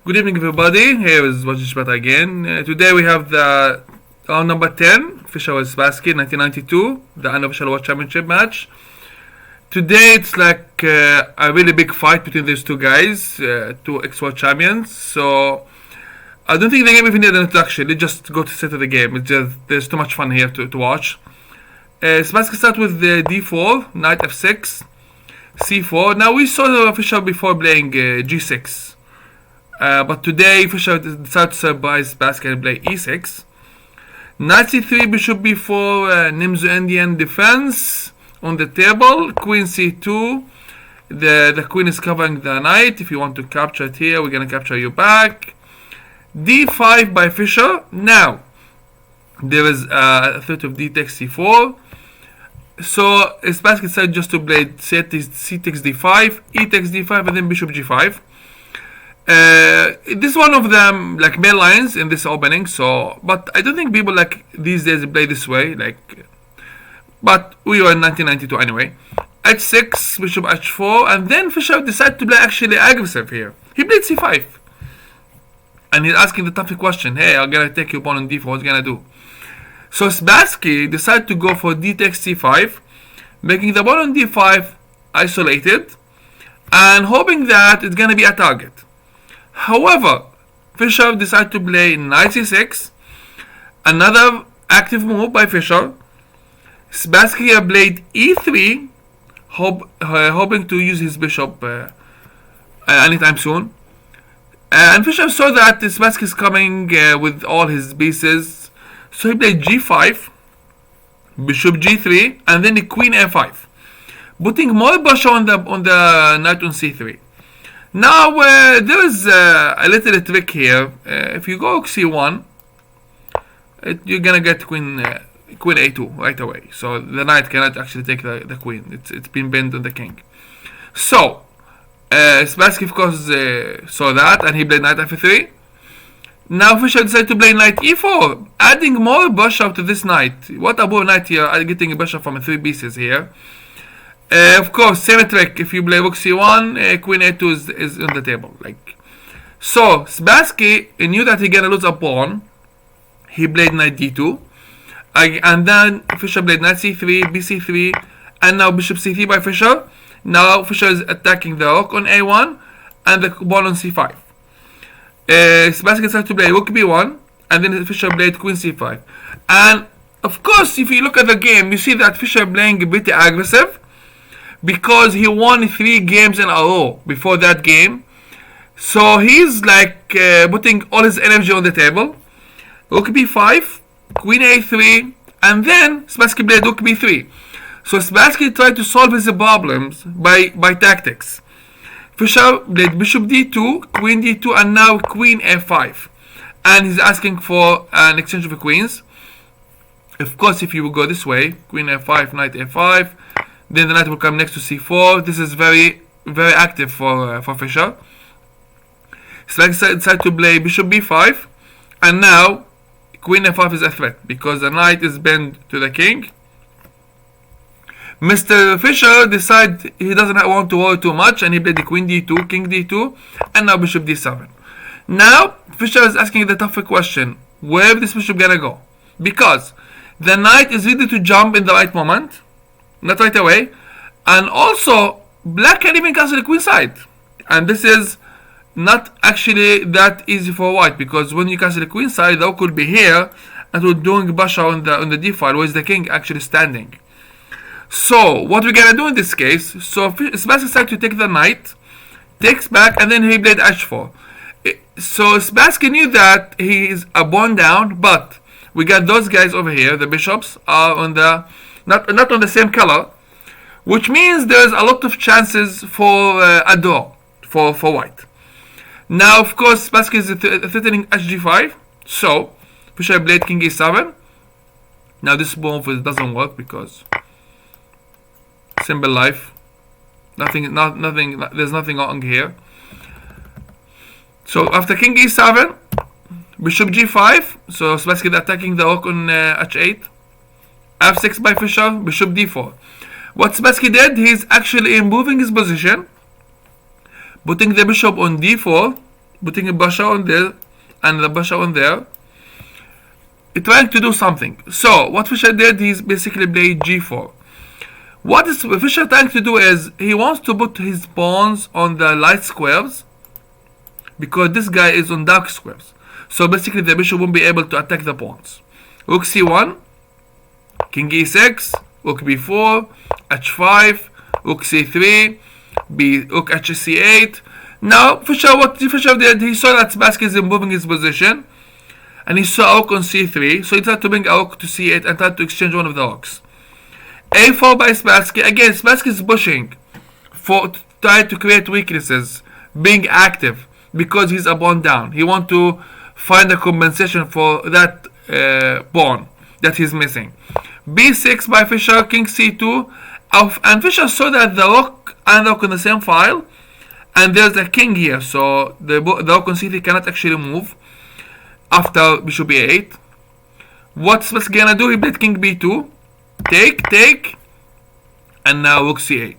Good evening, everybody. Here is Wajishbata again. Today we have the round number 10, Fisher and Spassky, 1992, the unofficial World Championship match. Today it's like a really big fight between these two guys, two ex-world champions. So I don't think the game even needs an introduction. Let's just go to set of the game. It's just there's too much fun here to watch. Spassky start with the d4, knight f6, c4. Now we saw Fisher before playing g6. But today Fisher decided to surprise Spassky and play e6. Knight c3, bishop b4, Nimzo Indian defense on the table. Queen c2. The queen is covering the knight. If you want to capture it here, we're gonna capture you back. d5 by Fisher. Now there is a threat of d takes c4. So Spassky decided just to play c takes d5, e takes d5, and then bishop g5. This is one of them like main lines in this opening. So, but I don't think people like these days play this way. Like, but we were in 1992 anyway. h6, bishop h4, and then Fisher decided to play actually aggressive here. He played c5, and he's asking the tough question. Hey, I'm gonna take your pawn on d4. What's gonna do? So Spassky decided to go for d takes c5, making the pawn on d5 isolated, and hoping that it's gonna be a target. However, Fisher decided to play knight c6, another active move by Fisher. Spassky played e3, hoping to use his bishop anytime soon. And Fisher saw that Spassky is coming with all his pieces, so he played g5, bishop g3, and then the queen a5, putting more pressure on the knight on c3. Now there is a little trick here. If you go c1, you're gonna get queen a2 right away. So the knight cannot actually take the queen. It's been bent on the king. So Spassky of course saw that, and he played knight f3. Now Fisher decided to play knight e4, adding more pressure to this knight. What a poor knight here, getting a pressure from 3 pieces here. Of course, same trick. If you play rook c1, queen a2 is on the table. Like, so Spassky knew that he gonna lose a pawn. He played knight d2, and then Fisher played knight c3, bc3, and now bishop c3 by Fisher. Now Fisher is attacking the rook on a1 and the pawn on c5. Spassky decided to play rook b1, and then Fisher played queen c5. And of course, if you look at the game, you see that Fisher playing pretty aggressive, because he won 3 games in a row before that game. So he's like putting all his energy on the table. Rook b5, queen a3, and then Spassky played rook b3. So Spassky tried to solve his problems by tactics. Fisher played bishop d2, queen d2, and now queen a5. And he's asking for an exchange of queens. Of course, if you will go this way, queen a5, knight a5, then the knight will come next to c4. This is very, very active for Fisher. Spassky decided to play bishop b5, and now queen f5 is a threat because the knight is bent to the king. Mr. Fisher decided he doesn't want to worry too much, and he played the queen d2, king d2, and now bishop d7. Now Fisher is asking the tougher question: where is this bishop gonna go? Because the knight is ready to jump in the right moment, not right away, and also black can even castle the queen side, and this is not actually that easy for white, because when you castle the queen side, the rook will be here and we're doing pressure on the d file, where is the king actually standing. So what we're gonna do in this case, so Spassky decided to take the knight, takes back, and then he played h4. So Spassky knew that he is a pawn down, but we got those guys over here, the bishops are on the not on the same color, which means there's a lot of chances for a draw for white. Now of course Spassky is threatening hg5, so Fisher played king e7. Now this move doesn't work because simple life, nothing, there's nothing wrong here. So after king e7, bishop g5, so Spassky attacking the rook on h8, f6 by Fisher, bishop d4. What Spassky did, he's actually improving his position, putting the bishop on d4, putting a Basha on there and the Basha on there, trying to do something. So what Fisher did, he's basically played g4. What is Fisher trying to do is he wants to put his pawns on the light squares because this guy is on dark squares. So basically the bishop won't be able to attack the pawns. Rook c1, king e6, rook b4, h5, rook c3, rook hc8. Now Fisher, what Fisher did, he saw that Spassky is improving his position, and he saw a rook on c3, so he tried to bring a rook to c8 and tried to exchange one of the rooks. a4 by Spassky. Again, Spassky is pushing for to try to create weaknesses, being active because he's a pawn down. He wants to find a compensation for that pawn that he's missing. b6 by Fisher, king c2, and Fisher saw that the rook and the rook in the same file, and there's a king here, so the rook on c3 cannot actually move after bishop e8. What's Spassky gonna do? He played king b2, take, and now rook c8.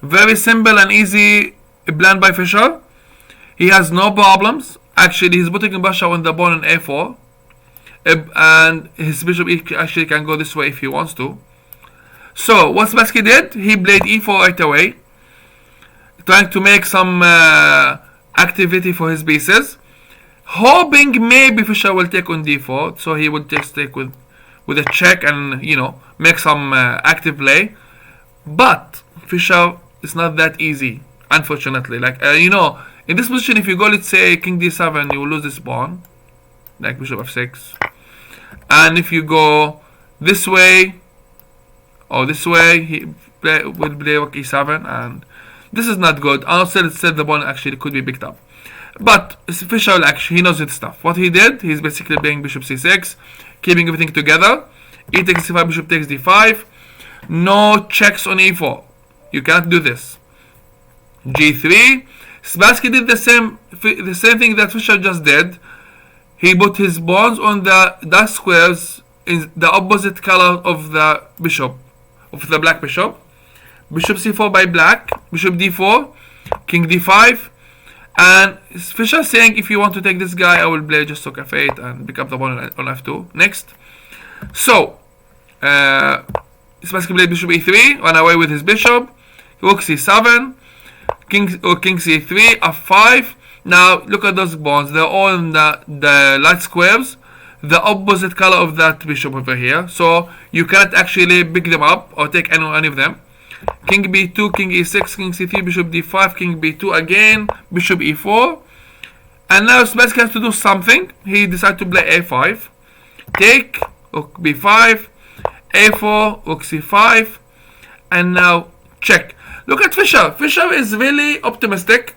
Very simple and easy plan by Fisher. He has no problems. Actually, he's putting a Basha on the pawn on a4, and his bishop actually can go this way if he wants to. So what Spassky did, he played e4 right away, trying to make some activity for his pieces, hoping maybe Fisher will take on d4, so he would just take with a check and make some active play. But Fisher is not that easy, unfortunately. Like in this position, if you go, let's say king d7, you will lose this pawn, like bishop f6. And if you go this way or this way, he will play rook e7, and this is not good. Also, the pawn actually could be picked up. But Fisher, actually, he knows his stuff. What he did, he's basically playing bishop c6, keeping everything together. E takes c5, bishop takes d5. No checks on e4. You can't do this. g3. Spassky did the same thing that Fisher just did. He put his pawns on the dark squares in the opposite color of the bishop, of the black bishop. Bishop c4 by black, bishop d4, king d5, and Fisher saying, if you want to take this guy, I will play just rook f8 and pick up the pawn on f2. Next. So Spassky played bishop e3, ran away with his bishop, rook c7, king c3, f5. Now look at those pawns, they're all in the light squares, the opposite color of that bishop over here, so you can't actually pick them up or take any of them. King b2, king e6, king c3, bishop d5, king b2 again, bishop e4. And now Spassky has to do something. He decided to play a5, take, rook b5, a4, rook c5, and now check. Look at Fisher. Fisher is really optimistic.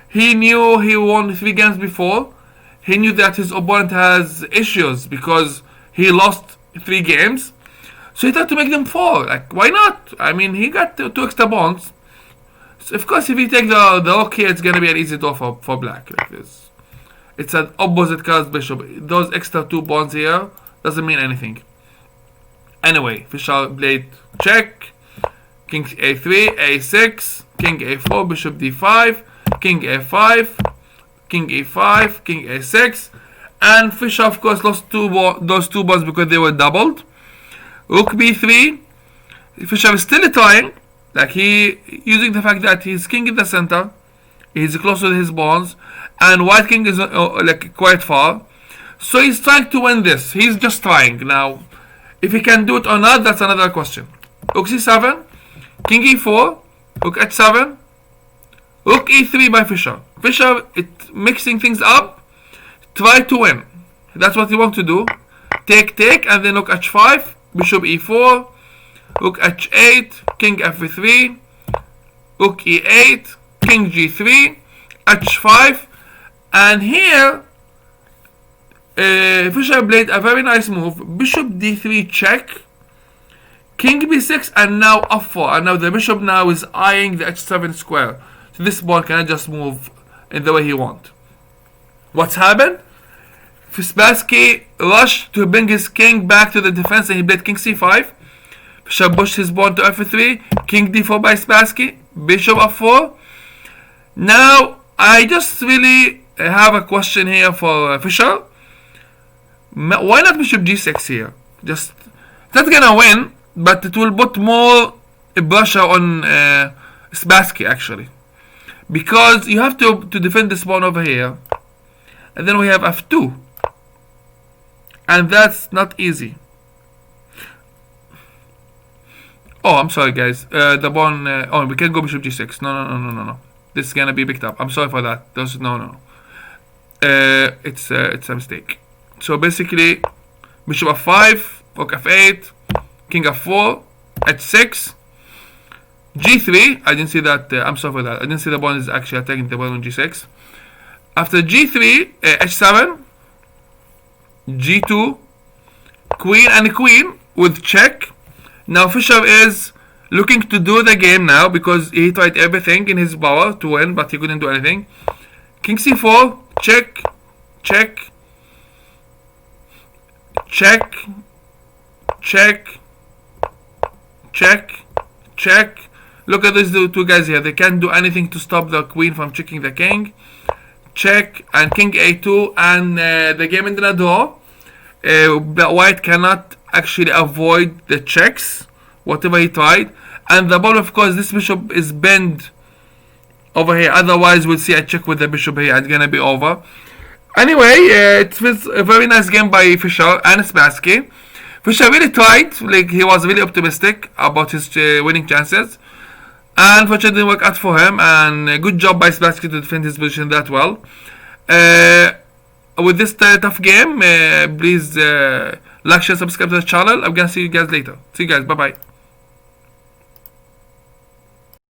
He knew he won 3 games before. He knew that his opponent has issues because he lost 3 games. So he tried to make them 4. Like, why not? I mean, he got 2 extra pawns. So of course, if he take the rook here, it's gonna be an easy draw for black. Like this. It's an opposite color bishop. Those extra 2 pawns here doesn't mean anything. Anyway, Fisher played check, king a3, a6, king a4, bishop d5, king a5, king e5, king a6, and Fisher of course lost those 2 pawns because they were doubled. Rook b3. Fisher is still trying, like he using the fact that his king in the center, he's close to his pawns, and white king is like quite far, so he's trying to win this. He's just trying. Now if he can do it or not, that's another question. Rook c7, king e4, rook h7, rook e3 by Fisher. Fisher, mixing things up, try to win. That's what he wants to do. Take, and then rook h5, bishop e4, rook h8, king f3, rook e8, king g3, h5, and here Fisher played a very nice move. Bishop d3 check, king b6, and now f4. And now the bishop now is eyeing the h7 square. So this pawn cannot just move in the way he wants. What's happened? Spassky rushed to bring his king back to the defense, and he played king c5. Fisher pushed his pawn to f3, king d4 by Spassky, bishop f4. Now I just really I have a question here for Fisher. Why not bishop g6 here? Just it's not gonna win, but it will put more pressure on Spassky actually, because you have to defend this pawn over here, and then we have f2, and that's not easy. Oh, I'm sorry, guys. The pawn. Oh, we can go bishop g6. No. This is gonna be picked up. I'm sorry for that. No. It's a mistake. So basically, bishop f5, rook f8, king f4, h6, g3. I didn't see that. I'm sorry for that. I didn't see the pawn is actually attacking the pawn on g6. After g3, h7, g2, queen and queen with check. Now Fisher is looking to do the game now because he tried everything in his power to win, but he couldn't do anything. King c4, check, check, check, check, check, check. Look at these two guys here. They can't do anything to stop the queen from checking the king. Check, and king a2, and the game ended in a draw. White cannot actually avoid the checks, whatever he tried. And the ball, of course, this bishop is bent over here. Otherwise, we'll see a check with the bishop here. It's gonna be over. Anyway, it was a very nice game by Fisher and Spassky. Fisher really tried, like he was really optimistic about his winning chances. And unfortunately, didn't work out for him. And good job by Spassky to defend his position that well. With this tough game, please like, share, subscribe to the channel. I'm gonna see you guys later. See you guys. Bye bye.